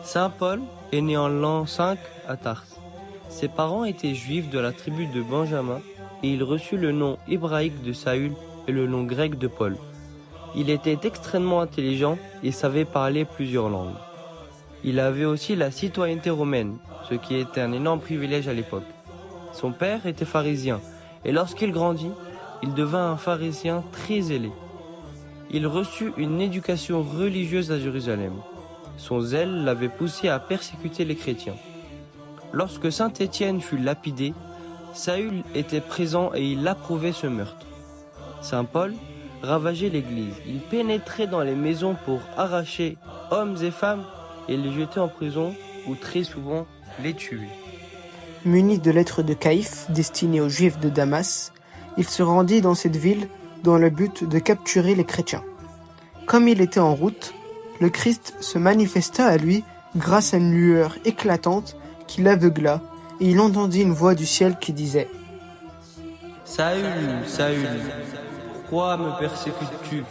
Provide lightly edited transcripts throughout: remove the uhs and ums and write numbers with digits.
Saint Paul est né en l'an 5 à Tars. Ses parents étaient juifs de la tribu de Benjamin et il reçut le nom hébraïque de Saül et le nom grec de Paul. Il était extrêmement intelligent et savait parler plusieurs langues. Il avait aussi la citoyenneté romaine, ce qui était un énorme privilège à l'époque. Son père était pharisien et lorsqu'il grandit, il devint un pharisien très zélé. Il reçut une éducation religieuse à Jérusalem. Son zèle l'avait poussé à persécuter les chrétiens. Lorsque saint Étienne fut lapidé, Saül était présent et il approuvait ce meurtre. Saint Paul ravageait l'église. Il pénétrait dans les maisons pour arracher hommes et femmes et les jeter en prison ou très souvent les tuer. Muni de lettres de Caïphe destinées aux Juifs de Damas, il se rendit dans cette ville dans le but de capturer les chrétiens. Comme il était en route, le Christ se manifesta à lui grâce à une lueur éclatante qui l'aveugla, et il entendit une voix du ciel qui disait « Saül, Saül, pourquoi me persécutes-tu »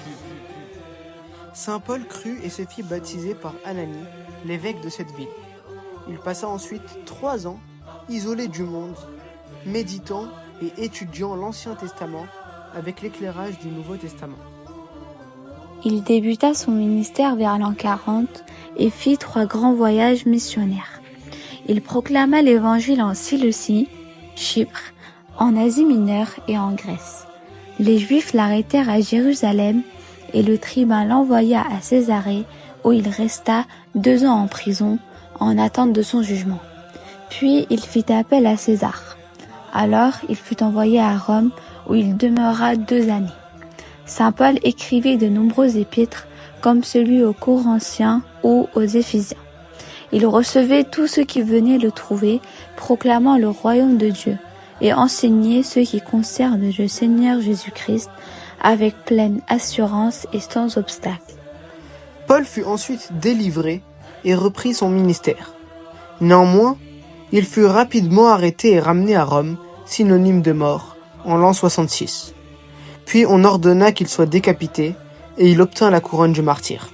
Saint Paul crut et se fit baptiser par Ananie, l'évêque de cette ville. Il passa ensuite 3 ans, isolé du monde, méditant et étudiant l'Ancien Testament avec l'éclairage du Nouveau Testament. Il débuta son ministère vers l'an 40 et fit 3 grands voyages missionnaires. Il proclama l'évangile en Cilicie, Chypre, en Asie mineure et en Grèce. Les Juifs l'arrêtèrent à Jérusalem et le tribun l'envoya à Césarée où il resta 2 ans en prison en attente de son jugement. Puis il fit appel à César. Alors il fut envoyé à Rome où il demeura 2 années. Saint Paul écrivit de nombreux épîtres comme celui aux Corinthiens ou aux Éphésiens. Il recevait tous ceux qui venaient le trouver, proclamant le royaume de Dieu et enseignait ce qui concerne le Seigneur Jésus-Christ avec pleine assurance et sans obstacle. Paul fut ensuite délivré et reprit son ministère. Néanmoins, il fut rapidement arrêté et ramené à Rome, synonyme de mort, en l'an 66. Puis on ordonna qu'il soit décapité et il obtint la couronne du martyre.